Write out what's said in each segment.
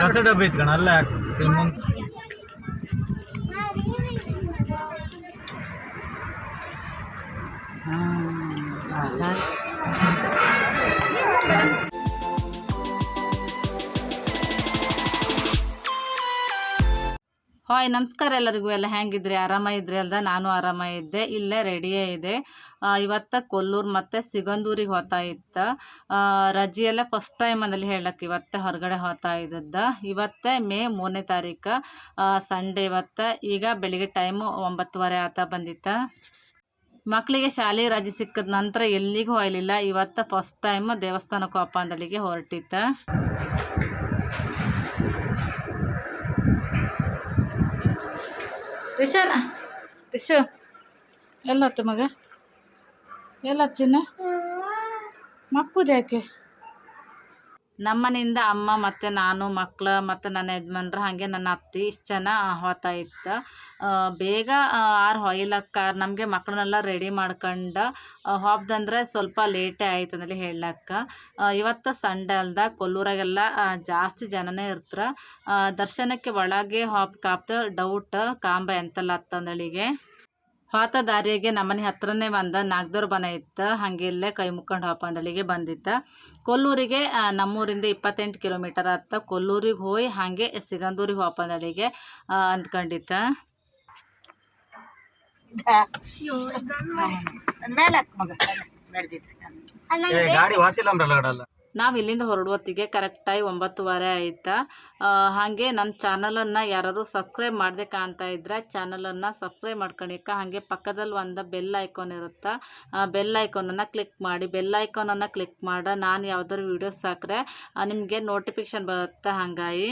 ಕಸ ಡಬ್ಬಿ ಇತ್ಕಣ ಅಲ್ಲೇ ಹಾಕಿ ಮುಂದೆ ಹಾಯ್ ನಮಸ್ಕಾರ ಎಲ್ಲರಿಗೂ. ಎಲ್ಲ ಹೆಂಗಿದ್ರಿ? ಆರಾಮಾಗಿದ್ರಿ ಅಲ್ದ? ನಾನು ಆರಾಮಾಗಿದ್ದೆ. ಇಲ್ಲೇ ರೆಡಿಯೇ ಇದೆ. ಇವತ್ತು ಕೊಲ್ಲೂರು ಮತ್ತು ಸಿಗಂದೂರಿಗೆ ಹೋಗ್ತಾ ಇತ್ತು. ರಜೆಯಲ್ಲೇ ಫಸ್ಟ್ ಟೈಮ್ ಅಂದಲ್ಲಿ ಹೇಳಕ್ಕೆ ಇವತ್ತೇ ಹೊರಗಡೆ ಹೋಗ್ತಾ ಇದ್ದದ್ದು. ಇವತ್ತೇ ಮೇ 3ನೇ ತಾರೀಕು ಸಂಡೇ. ಇವತ್ತು ಈಗ ಬೆಳಿಗ್ಗೆ ಟೈಮು 9:30 ಆತ ಬಂದಿತ್ತು. ಮಕ್ಕಳಿಗೆ ಶಾಲೆ ರಜೆ ಸಿಕ್ಕಿದ ನಂತರ ಎಲ್ಲಿಗೂ ಹೋಗಲಿಲ್ಲ. ಇವತ್ತು ಫಸ್ಟ್ ಟೈಮ್ ದೇವಸ್ಥಾನಕ್ಕೆ ಹೋಗಪ್ಪ ಅಂದಲ್ಲಿಗೆ ಹೊರಟಿತ್ತು. ರಿಶಾನ ರಿಶು ಎಲ್ಲತ್ತು ಮಗ? ಎಲ್ಲತ್ತು ಚಿನ್ನ? ಮಕ್ಕುದು ಯಾಕೆ? ನಮ್ಮನೆಯಿಂದ ಅಮ್ಮ ಮತ್ತು ನಾನು, ಮಕ್ಕಳು ಮತ್ತು ನನ್ನ ಯಜಮಾನ್ರು, ಹಾಗೆ ನನ್ನ ಅತ್ತಿ ಇಷ್ಟು ಜನ ಹೋಗ್ತಾ ಇತ್ತು. ಬೇಗ ಹೊಯ್ಲಕ್ಕ ನಮಗೆ ಮಕ್ಕಳನ್ನೆಲ್ಲ ರೆಡಿ ಮಾಡ್ಕೊಂಡು ಹೋಗ್ದಂದ್ರೆ ಸ್ವಲ್ಪ ಲೇಟೇ ಆಯ್ತು ಅಂದಲ್ಲಿ ಹೇಳಕ್ಕ. ಇವತ್ತು ಸಂಡೆ ಅಲ್ದ ಕೊಲ್ಲೂರಾಗೆಲ್ಲ ಜಾಸ್ತಿ ಜನನೇ ಇರ್ತಾರೆ. ದರ್ಶನಕ್ಕೆ ಒಳಗೆ ಕಾಪ್ತ ಡೌಟ್ ಕಾಂಬ ಎಂತಲ್ಲ ಅಂತಂದಳಿಗೆ ಹೋತ ದಾರಿಯಾಗೆ ನಮ್ಮನೆ ಹತ್ರನೇ ಒಂದು ನಾಗದವ್ರ ಬನ ಇತ್ತು. ಹಾಗೆ ಇಲ್ಲೇ ಕೈ ಮುಕ್ಕೊಂಡು ಹೋಪ ಅಂದಳಿಗೆ ಬಂದಿತ್ತು. ಕೊಲ್ಲೂರಿಗೆ ನಮ್ಮೂರಿಂದ 28 ಕಿಲೋಮೀಟರ್ ಆತ. ಕೊಲ್ಲೂರಿಗೆ ಹೋಗಿ ಹಾಗೆ ಸಿಗಂದೂರಿಗೆ ಹೋಪ ಅಂದಳಿಗೆ ಅಂದ್ಕೊಂಡಿತ್ತು. ನಾವು ಇಲ್ಲಿಂದ ಹೊರಡುವತ್ತಿಗೆ ಕರೆಕ್ಟಾಗಿ 9:30 ಆಯ್ತಾ. ಹಾಗೆ ನನ್ನ ಚಾನಲನ್ನು ಯಾರು ಸಬ್ಸ್ಕ್ರೈಬ್ ಮಾಡದೆ ಕಾಣ್ತಾ ಇದ್ರೆ ಚಾನಲನ್ನು ಸಬ್ಸ್ಕ್ರೈಬ್ ಮಾಡ್ಕೊಳಿಕ್ಕೆ, ಹಾಗೆ ಪಕ್ಕದಲ್ಲಿ ಒಂದು ಬೆಲ್ ಐಕಾನ್ ಇರುತ್ತೆ. ಬೆಲ್ ಐಕಾನನ್ನು ಕ್ಲಿಕ್ ಮಾಡಿ. ಬೆಲ್ ಐಕಾನನ್ನು ಕ್ಲಿಕ್ ಮಾಡಿ ನಾನು ಯಾವ್ದಾದ್ರು ವೀಡಿಯೋಸ್ ಹಾಕ್ರೆ ನಿಮಗೆ ನೋಟಿಫಿಕೇಶನ್ ಬರುತ್ತೆ. ಹಾಗಾಗಿ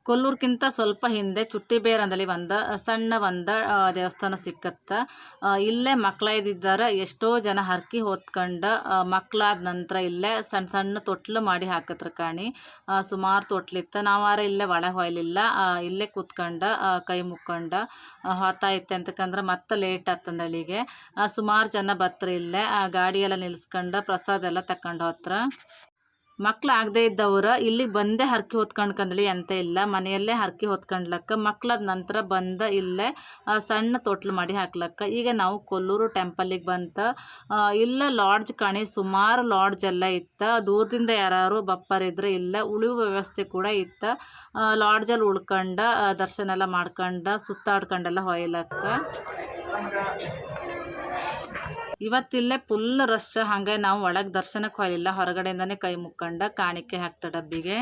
ಕೊಲ್ಲೂರ್ಗಿಂತ ಸ್ವಲ್ಪ ಹಿಂದೆ ಚುಟ್ಟಿಬೇರ್ ಅಂದಲ್ಲಿ ಸಣ್ಣ ದೇವಸ್ಥಾನ ಸಿಕ್ಕತ್ತೆ. ಇಲ್ಲೇ ಮಕ್ಕಳ ಇದ್ದಿದ್ದಾರೆ. ಎಷ್ಟೋ ಜನ ಹರಕೆ ಹೊತ್ಕೊಂಡು ಮಕ್ಕಳಾದ ನಂತರ ಇಲ್ಲೇ ಸಣ್ಣ ಸಣ್ಣ ತೊಟ್ಲು ಮಾಡಿ ಹಾಕತ್ರ ಕಾಣಿ. ಸುಮಾರು ತೊಟ್ಲಿತ್ತು. ನಾವಾರ ಇಲ್ಲೇ ಒಳಗೆ ಹೋಯ್ಲಿಲ್ಲ. ಇಲ್ಲೇ ಕೂತ್ಕೊಂಡು ಕೈ ಮುಕ್ಕೊಂಡು ಹೋಗ್ತಾ ಇತ್ತೆ. ಅಂತಕಂದ್ರೆ ಮತ್ತೆ ಲೇಟ್ ಆತಂದಳಿಗೆ ಸುಮಾರು ಜನ ಬತ್ರ. ಇಲ್ಲೇ ಗಾಡಿಯೆಲ್ಲ ನಿಲ್ಸ್ಕೊಂಡು ಪ್ರಸಾದ ಎಲ್ಲ ತಕೊಂಡು ಹೋತ್ರ. ಮಕ್ಳು ಆಗದೆ ಇದ್ದವ್ರು ಇಲ್ಲಿಗೆ ಬಂದೇ ಹರಕೆ ಹೊತ್ಕೊಂಡ್ಕಂದ್ಲಿ ಎಂತ ಇಲ್ಲ, ಮನೆಯಲ್ಲೇ ಹರಕೆ ಹೊತ್ಕೊಂಡ್ಲಕ್ಕ. ಮಕ್ಳಾದ ನಂತರ ಇಲ್ಲೇ ಸಣ್ಣ ತೊಟ್ಲು ಮಾಡಿ ಹಾಕ್ಲಕ್ಕ. ಈಗ ನಾವು ಕೊಲ್ಲೂರು ಟೆಂಪಲಿಗೆ ಬಂತ. ಇಲ್ಲ ಲಾಡ್ಜ್ ಕಾಣಿ, ಸುಮಾರು ಲಾಡ್ಜ್ ಎಲ್ಲ ಇತ್ತು. ದೂರದಿಂದ ಯಾರು ಬಪ್ಪರಿದ್ರೆ ಇಲ್ಲ ಉಳಿಯುವ ವ್ಯವಸ್ಥೆ ಕೂಡ ಇತ್ತು. ಲಾಡ್ಜಲ್ಲಿ ಉಳ್ಕೊಂಡು ದರ್ಶನ ಎಲ್ಲ ಮಾಡ್ಕೊಂಡು ಸುತ್ತಾಡ್ಕೊಂಡೆಲ್ಲ ಹೊಯ್ಲಕ್ಕ. ಇವತ್ತಿಲ್ಲೇ ಫುಲ್ ರಶ್. ಹಾಗೆ ನಾವು ಒಳಗೆ ದರ್ಶನಕ್ಕೆ ಹೋಗಲಿಲ್ಲ, ಹೊರಗಡೆಯಿಂದನೇ ಕೈ ಮುಕ್ಕೊಂಡು ಕಾಣಿಕೆ ಹಾಕ್ತಾ ಡಬ್ಬಿಗೆ.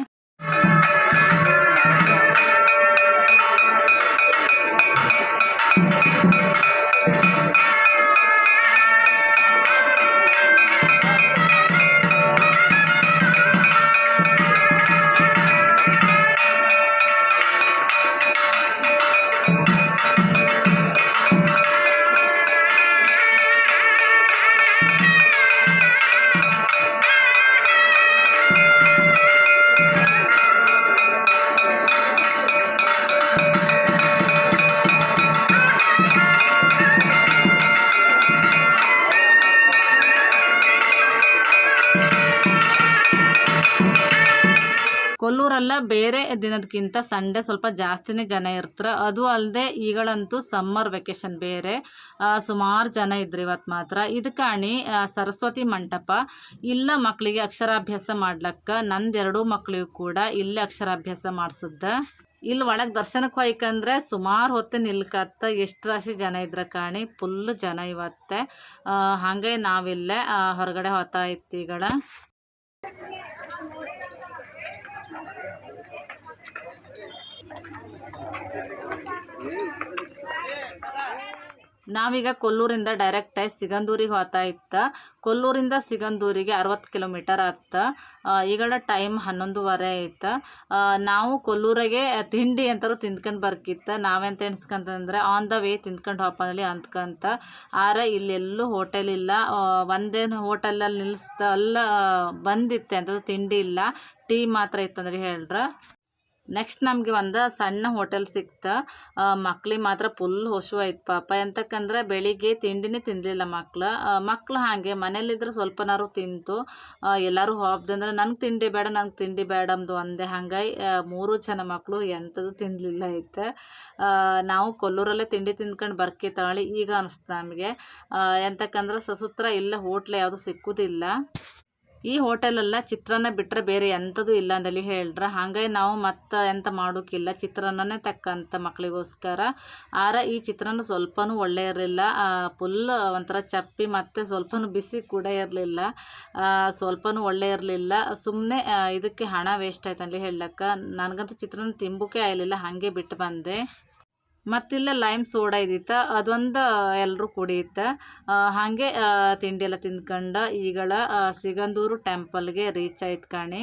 ಕೊಲ್ಲೂರಲ್ಲ ಬೇರೆ ದಿನದಕ್ಕಿಂತ ಸಂಡೇ ಸ್ವಲ್ಪ ಜಾಸ್ತಿನೇ ಜನ ಇರ್ತಾರೆ. ಅದು ಅಲ್ಲದೆ ಈಗಳಂತೂ ಸಮ್ಮರ್ ವೆಕೇಶನ್ ಬೇರೆ. ಸುಮಾರು ಜನ ಇದ್ರಿ ಇವತ್ತು ಮಾತ್ರ. ಇದು ಕಾಣಿ ಸರಸ್ವತಿ ಮಂಟಪ. ಇಲ್ಲ ಮಕ್ಕಳಿಗೆ ಅಕ್ಷರಾಭ್ಯಾಸ ಮಾಡ್ಲಕ್ಕ. ನಂದು 2 ಮಕ್ಕಳಿಗೂ ಕೂಡ ಇಲ್ಲೇ ಅಕ್ಷರಾಭ್ಯಾಸ ಮಾಡಿಸಿದ್ದ. ಇಲ್ಲಿ ಒಳಗೆ ದರ್ಶನಕ್ಕೆ ಹೋಯ್ಕಂದ್ರೆ ಸುಮಾರು ಹೊತ್ತು ನಿಲ್ಕತ್ತ. ಎಷ್ಟು ರಾಶಿ ಜನ ಇದ್ರೆ ಕಾಣಿ, ಫುಲ್ ಜನ ಇವತ್ತೆ. ಹಾಗೆ ನಾವಿಲ್ಲೇ ಹೊರಗಡೆ ಹೋಗ್ತಾ ಇತ್ತು ಈಗಳ. ನಾವೀಗ ಕೊಲ್ಲೂರಿಂದ ಡೈರೆಕ್ಟಾಗಿ ಸಿಗಂದೂರಿಗೆ ಹೋಗ್ತಾ ಇತ್ತು. ಕೊಲ್ಲೂರಿಂದ ಸಿಗಂದೂರಿಗೆ 60 ಕಿಲೋಮೀಟರ್ ಆಯ್ತು. ಈಗಳ ಟೈಮ್ 11:30 ಆಯ್ತು. ನಾವು ಕೊಲ್ಲೂರಿಗೆ ತಿಂಡಿ ಅಂತರೂ ತಿಂದ್ಕೊಂಡು ಬರ್ಕಿತ್ತು. ನಾವೆಂತ ಎಣಿಸ್ಕೊಂತಂದ್ರೆ ಆನ್ ದ ವೇ ತಿಂದ್ಕೊಂಡು ಹೋಗ್ಪಲ್ಲಿ ಅಂದ್ಕೊಂತ. ಆದ್ರೆ ಇಲ್ಲೆಲ್ಲೂ ಹೋಟೆಲ್ ಇಲ್ಲ. ಒಂದೇನು ಹೋಟೆಲಲ್ಲಿ ನಿಲ್ಲಿಸ್ದ ಅಲ್ಲ ಬಂದಿತ್ತೆ ಅಂತ ತಿಂಡಿ ಇಲ್ಲ, ಟೀ ಮಾತ್ರ ಇತ್ತಂದ್ರೆ ಹೇಳ್ರ. ನೆಕ್ಸ್ಟ್ ನಮಗೆ ಒಂದು ಸಣ್ಣ ಹೋಟೆಲ್ ಸಿಕ್ತ. ಮಕ್ಳಿಗೆ ಮಾತ್ರ ಫುಲ್ ಹಸಿವು ಆಯ್ತು ಪಾಪ. ಎಂತಕ್ಕಂದ್ರೆ ಬೆಳಿಗ್ಗೆ ತಿಂಡಿನೇ ತಿನ್ನಲಿಲ್ಲ ಮಕ್ಳು ಹಾಗೆ ಮನೇಲಿದ್ರೆ ಸ್ವಲ್ಪನಾರು ತಿಂತು. ಎಲ್ಲರೂ ಹೋಗ್ದಂದ್ರೆ ನಂಗೆ ತಿಂಡಿ ಬೇಡ ಅಂದು ಅಂದೆ. ಹಂಗಾಗಿ 3 ಜನ ಮಕ್ಕಳು ಎಂಥದ್ದು ತಿನ್ನಲಿಲ್ಲ ಐತೆ. ನಾವು ಕೊಲ್ಲೂರಲ್ಲೇ ತಿಂಡಿ ತಿಂದ್ಕೊಂಡು ಬರ್ಕೆ ತಗೊಳ್ಳಿ ಈಗ ಅನಿಸ್ತು ನಮಗೆ. ಎಂತಕ್ಕಂದ್ರೆ ಸಸುತ್ರ ಇಲ್ಲ ಹೋಟ್ಲ್ ಯಾವುದು ಸಿಕ್ಕುದಿಲ್ಲ. ಈ ಹೋಟೆಲೆಲ್ಲ ಚಿತ್ರಾನ್ನ ಬಿಟ್ಟರೆ ಬೇರೆ ಎಂಥದ್ದು ಇಲ್ಲ ಅಂದೇಳಿ ಹೇಳ್ರ. ಹಾಗಾಗಿ ನಾವು ಮತ್ತೆ ಎಂತ ಮಾಡೋಕ್ಕಿಲ್ಲ, ಚಿತ್ರಾನ್ನನೇ ತಕ್ಕಂತ ಮಕ್ಕಳಿಗೋಸ್ಕರ. ಆರ ಈ ಚಿತ್ರಾನ್ನ ಸ್ವಲ್ಪನೂ ಒಳ್ಳೆ ಇರಲಿಲ್ಲ. ಫುಲ್ ಒಂಥರ ಚಪ್ಪಿ ಮತ್ತು ಸ್ವಲ್ಪನೂ ಬಿಸಿ ಕೂಡ ಇರಲಿಲ್ಲ. ಸ್ವಲ್ಪನೂ ಒಳ್ಳೆ ಇರಲಿಲ್ಲ. ಸುಮ್ಮನೆ ಇದಕ್ಕೆ ಹಣ ವೇಸ್ಟ್ ಆಯ್ತು ಅಂದೇಳಿ ಹೇಳಕ್ಕ. ನನಗಂತೂ ಚಿತ್ರಾನ್ನ ತಿಂಬೋಕೆ ಆಗಲಿಲ್ಲ, ಹಾಗೆ ಬಿಟ್ಟು ಬಂದೆ. ಮತ್ತಿಲ್ಲ ಲೈಮ್ ಸೋಡಾ ಇದ್ದಿತ್ತು, ಅದೊಂದು ಎಲ್ಲರೂ ಕುಡಿಯುತ್ತೆ. ಹಾಗೆ ತಿಂಡಿ ಎಲ್ಲ ತಿಂದ್ಕೊಂಡು ಈಗಳ ಸಿಗಂದೂರು ಟೆಂಪಲ್ಗೆ ರೀಚ್ ಆಯ್ತು ಕಾಣಿ.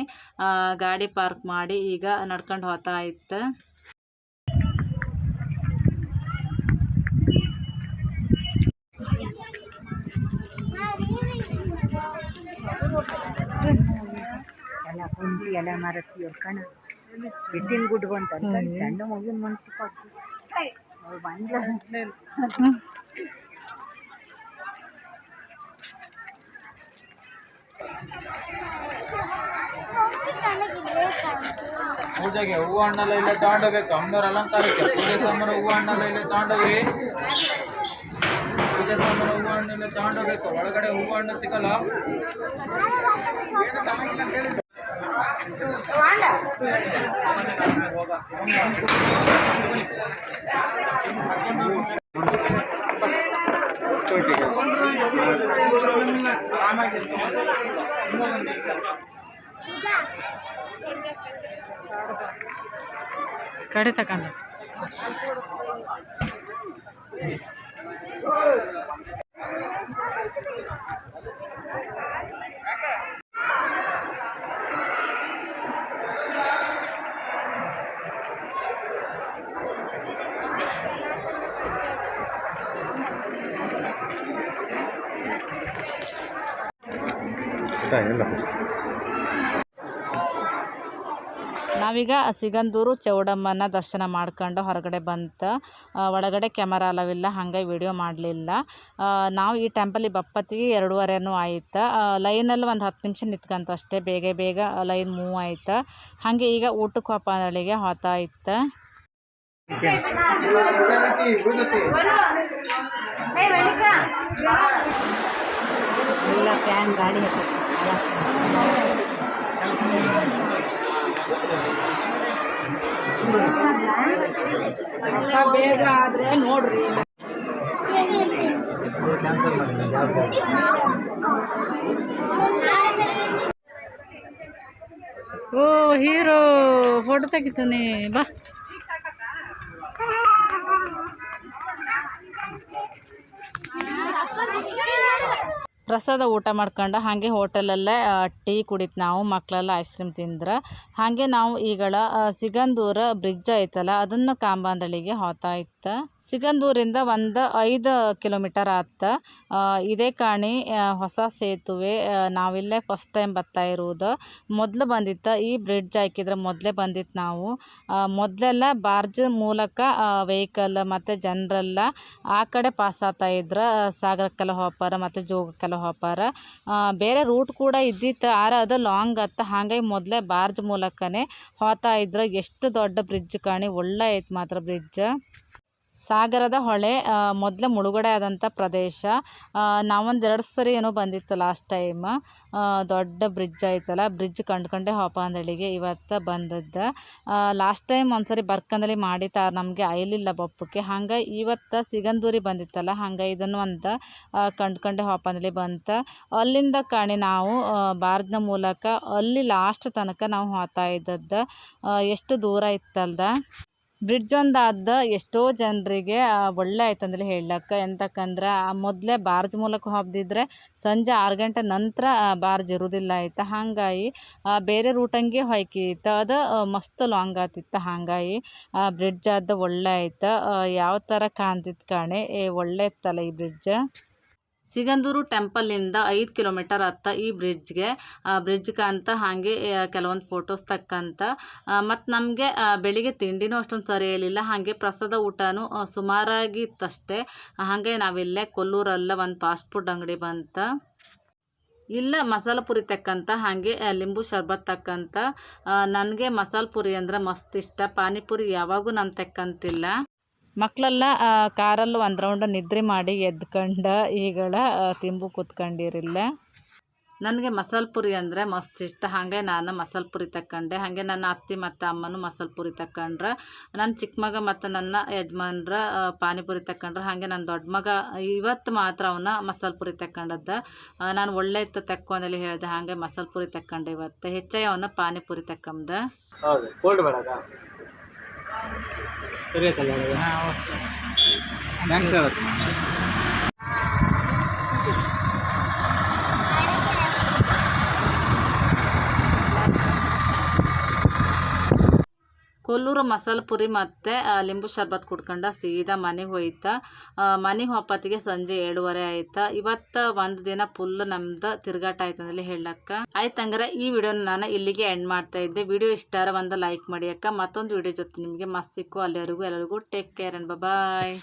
ಗಾಡಿ ಪಾರ್ಕ್ ಮಾಡಿ ಈಗ ನಡ್ಕೊಂಡು ಹೋಗ್ತಾ ಇತ್ತು. ಎಲ್ಲ ಕುಂದಿ ಎಲ್ಲ ಮರತಿ ಕಣ ಎತ್ತಿನ ಗುಡ್ಡು ಬಂತ ಸಣ್ಣ ಮಗಿನ ಮನ್ಸಿಗೆ ಬಂದ ಪೂಜೆಗೆ ಹೂವು ಹಣ್ಣೆಲ್ಲ ಇಲ್ಲೇ ತಗೊಂಡೋಗ್ಬೇಕು. ಅಮ್ಮನವ್ರ ಅಲಂಕಾರಕ್ಕೆ ಪೂಜೆ ಸಾಮಾನು ಹೂವು ಹಣ್ಣೆಲ್ಲ ಇಲ್ಲೇ ತಗೊಂಡೋಗಿ. ಪೂಜೆ ಸಾಮಾನು ಹೂವು ಹಣ್ಣು ಇಲ್ಲೇ ತಗೊಂಡೋಗ್ಬೇಕು. ಒಳಗಡೆ ಹೂವು ಹಣ್ಣು ಸಿಗಲ್ಲ. ಕಡೆ ತಗೊಂಡು ನಾವೀಗ ಸಿಗಂದೂರು ಚೌಡಮ್ಮನ ದರ್ಶನ ಮಾಡ್ಕೊಂಡು ಹೊರಗಡೆ ಬಂತು. ಒಳಗಡೆ ಕ್ಯಾಮರಾ ಅಲವಿಲ್ಲ, ಹಾಗಾಗಿ ವಿಡಿಯೋ ಮಾಡಲಿಲ್ಲ. ನಾವು ಈ ಟೆಂಪಲಿಗೆ ಬಪ್ಪತ್ತಿಗೆ 2:30 ಆಯ್ತು. ಲೈನಲ್ಲಿ ಒಂದು 10 ನಿಮಿಷ ನಿಂತ್ಕೊಂತ ಅಷ್ಟೇ, ಬೇಗ ಲೈನ್ ಮೂವ್ ಆಯ್ತು. ಹಾಗೆ ಈಗ ಊಟಕ್ಕೆ ಹೋಪಾಳಿಗೆ ಹೋಗ್ತಾ ಇತ್ತು. ಎಲ್ಲ ಫ್ಯಾನ್ ಗಾಡಿ ಬೇಗ ಆದರೆ ನೋಡ್ರಿ. ಓ ಹೀರೋ ಫೋಟೋ ತೆಗಿತಾನೆ ಬಾ. ಪ್ರಸಾದ ಊಟ ಮಾಡ್ಕೊಂಡು ಹಾಗೆ ಹೋಟೆಲಲ್ಲೇ ಟೀ ಕುಡಿತು. ನಾವು ಮಕ್ಕಳೆಲ್ಲ ಐಸ್ ಕ್ರೀಮ್ ತಿಂದ್ರೆ. ಹಾಗೆ ನಾವು ಈಗಳ ಸಿಗಂದೂರ ಬ್ರಿಡ್ಜ್ ಐತಲ್ಲ ಅದನ್ನು ಕಾಂಬಾಂದಳಿಗೆ ಹೋಗ್ತಾ ಇತ್ತು. ಸಿಗಂದೂರಿಂದ ಒಂದು 5 ಕಿಲೋಮೀಟರ್ ಆತ. ಇದೇ ಕಾಣಿ ಹೊಸ ಸೇತುವೆ. ನಾವಿಲ್ಲೇ ಫಸ್ಟ್ ಟೈಮ್ ಬರ್ತಾ ಇರುವುದು. ಮೊದಲು ಬಂದಿತ್ತು ಈ ಬ್ರಿಡ್ಜ್ ಹಾಕಿದ್ರೆ ಮೊದಲೇ ಬಂದಿತ್ತು ನಾವು. ಮೊದಲೆಲ್ಲ ಬಾರ್ಜ್ ಮೂಲಕ ವೆಹಿಕಲ್ ಮತ್ತು ಜನರೆಲ್ಲ ಆ ಕಡೆ ಪಾಸ್ ಆಗ್ತಾ ಇದ್ರು. ಸಾಗರಕ್ಕೆಲ್ಲ ಹೋಪಾರ ಮತ್ತು ಜೋಗಕ್ಕೆಲ್ಲ ಹೋಪಾರ. ಬೇರೆ ರೂಟ್ ಕೂಡ ಇದ್ದಿತ್ತು, ಆದ್ರೆ ಅದು ಲಾಂಗ್ ಆತ. ಹಾಗಾಗಿ ಮೊದಲೇ ಬಾರ್ಜ್ ಮೂಲಕನೇ ಹೋಗ್ತಾ ಇದ್ರು. ಎಷ್ಟು ದೊಡ್ಡ ಬ್ರಿಡ್ಜ್ ಕಾಣಿ, ಒಳ್ಳೆ ಐತೆ ಮಾತ್ರ ಬ್ರಿಡ್ಜ್. ಸಾಗರದ ಹೊಳೆ ಮೊದಲೇ ಮುಳುಗಡೆ ಆದಂಥ ಪ್ರದೇಶ. ನಾವೊಂದು 2 ಸರಿ ಏನೋ ಬಂದಿತ್ತು ಲಾಸ್ಟ್ ಟೈಮ್. ದೊಡ್ಡ ಬ್ರಿಡ್ಜ್ ಆಯ್ತಲ್ಲ, ಬ್ರಿಡ್ಜ್ ಕಂಡ್ಕೊಂಡೆ ಹೋಪಾಂದಳಿಗೆ ಇವತ್ತು ಬಂದದ್ದು. ಲಾಸ್ಟ್ ಟೈಮ್ ಒಂದ್ಸರಿ ಬರ್ಕಂದಳಿ ಮಾಡಿತಾರ, ನಮಗೆ ಐಲಿಲ್ಲ ಬಪ್ಪಕ್ಕೆ. ಹಂಗೆ ಇವತ್ತು ಸಿಗಂದೂರಿ ಬಂದಿತ್ತಲ್ಲ, ಹಂಗೆ ಇದನ್ನು ಒಂದು ಕಂಡ್ಕೊಂಡೆ ಹೋಪಾಂದಳಿ ಬಂತು. ಅಲ್ಲಿಂದ ಕಾಣಿ ನಾವು ಬಾರ್ಜ್ನ ಮೂಲಕ ಅಲ್ಲಿ ಲಾಸ್ಟ್ ತನಕ ನಾವು ಹೋಗ್ತಾ ಇದ್ದದ್ದು. ಎಷ್ಟು ದೂರ ಇತ್ತಲ್ದ. ಬ್ರಿಡ್ಜ್ ಒಂದಾದ ಎಷ್ಟೋ ಜನರಿಗೆ ಒಳ್ಳೆ ಆಯ್ತಂದ್ರೆ ಹೇಳಕ್ಕೆ. ಎಂತಕ್ಕಂದ್ರೆ ಮೊದಲೇ ಬಾರ್ಜ್ ಮೂಲಕ ಹೋಗ್ದಿದ್ರೆ ಸಂಜೆ 6 ಗಂಟೆ ನಂತರ ಬಾರ್ಜ್ ಇರೋದಿಲ್ಲ ಆಯ್ತು. ಹಾಗಾಗಿ ಬೇರೆ ರೂಟಂಗೆ ಹೊಯ್ಕಿತ್ತು, ಅದು ಮಸ್ತ್ ಲಾಂಗ್ ಆತಿತ್ತು. ಹಾಗಾಗಿ ಬ್ರಿಡ್ಜ್ ಆದ ಒಳ್ಳೆ ಆಯ್ತು. ಯಾವ ಥರ ಕಾಣ್ತಿತ್ತು ಕಾಣೆ, ಒಳ್ಳೆ ಇತ್ತಲ್ಲ ಈ ಬ್ರಿಡ್ಜ್. ಸಿಗಂದೂರು ಟೆಂಪಲಿಂದ 5 ಕಿಲೋಮೀಟರ್ ಹತ್ತ ಈ ಬ್ರಿಡ್ಜ್ಗೆ ಅಂತ ಹಾಗೆ ಕೆಲವೊಂದು ಫೋಟೋಸ್ ತಕ್ಕಂತ ಮತ್ತು ನಮಗೆ ಬೆಳಿಗ್ಗೆ ತಿಂಡಿನೂ ಅಷ್ಟೊಂದು ಸರಿ ಇರಲಿಲ್ಲ. ಹಾಗೆ ಪ್ರಸಾದ ಊಟನೂ ಸುಮಾರಾಗಿತ್ತಷ್ಟೇ. ಹಾಗೆ ನಾವಿಲ್ಲೇ ಕೊಲ್ಲೂರಲ್ಲ ಒಂದು ಫಾಸ್ಟ್ ಫುಡ್ ಅಂಗಡಿ ಬಂತ. ಇಲ್ಲ ಮಸಾಲ ಪುರಿ ತಕ್ಕಂತ ಹಾಗೆ ಲಿಂಬು ಶರ್ಬತ್ ತಕ್ಕಂತ. ನನಗೆ ಮಸಾಲ ಪುರಿ ಅಂದರೆ ಮಸ್ತ್ ಇಷ್ಟ. ಪಾನಿಪುರಿ ಯಾವಾಗೂ ನಾನು ತೆಕ್ಕಂತಿಲ್ಲ. ಮಕ್ಕಳೆಲ್ಲ ಕಾರಲ್ಲಿ ಒಂದು ರೌಂಡ್ ನಿದ್ರೆ ಮಾಡಿ ಎದ್ಕೊಂಡು ಈಗಳ ತಿಂಬು ಕೂತ್ಕೊಂಡಿರಿಲ್ಲ. ನನಗೆ ಮಸಾಲ ಪುರಿ ಅಂದರೆ ಮಸ್ತ್ ಇಷ್ಟ. ಹಾಗೆ ನಾನು ಮಸಾಲ ಪುರಿ ತಗೊಂಡೆ. ಹಾಗೆ ನನ್ನ ಅತ್ತೆ ಮತ್ತು ಅಮ್ಮನೂ ಮಸಾಲ ಪುರಿ ತಗೊಂಡ್ರೆ. ನನ್ನ ಚಿಕ್ಕ ಮಗ ಮತ್ತು ನನ್ನ ಯಜಮಾನ್ರ ಪಾನಿಪುರಿ ತಗೊಂಡ್ರೆ. ಹಾಗೆ ನನ್ನ ದೊಡ್ಡ ಮಗ ಇವತ್ತು ಮಾತ್ರ ಅವನ ಮಸಾಲ ಪುರಿ ತಗೊಂಡದ್ದ. ನಾನು ಒಳ್ಳೆ ಇತ್ತು ತಕ್ಕೊಂದಲ್ಲಿ ಹೇಳಿದೆ. ಹಾಗೆ ಮಸಾಲ ಪುರಿ ತಗೊಂಡೆ. ಇವತ್ತು ಹೆಚ್ಚಾಗಿ ಅವನ ಪಾನಿಪುರಿ ತಕ್ಕಂದ. ಹೌದು ಕೋಲ್ಡ್ ಬೇಡ ಸರಿ ಆಯ್ತಲ್ಲ ಥ್ಯಾಂಕ್ಸ್ ಅವತ್ತು. ಕೊಲ್ಲೂರು ಮಸಾಲ ಪುರಿ ಮತ್ತು ಲಿಂಬು ಶರ್ಬತ್ ಕುಡ್ಕೊಂಡು ಸೀದಾ ಮನೆಗೆ ಹೋಯ್ತಾ. ಮನೆಗೆ ಹೋಗತ್ತಿಗೆ ಸಂಜೆ 7:30 ಆಯ್ತಾ. ಇವತ್ತು ಒಂದು ದಿನ ಫುಲ್ ನಮ್ದು ತಿರುಗಾಟ ಆಯ್ತು ಅಂದಲ್ಲಿ ಹೇಳಕ್ಕ. ಆಯ್ತಂಗಾರೆ ಈ ವಿಡಿಯೋನ ನಾನು ಇಲ್ಲಿಗೆ ಎಂಡ್ ಮಾಡ್ತಾ ಇದ್ದೆ. ವಿಡಿಯೋ ಇಷ್ಟ ಒಂದು ಲೈಕ್ ಮಾಡಿ ಅಕ್ಕ. ಮತ್ತೊಂದು ವಿಡಿಯೋ ಜೊತೆ ನಿಮಗೆ ಮಸ್ತ್ ಸಿಕ್ಕು. ಅಲ್ಲಿವರೆಗೂ ಎಲ್ಲರಿಗೂ ಟೇಕ್ ಕೇರ್ ಅಂಡ್ ಬಾಯ್.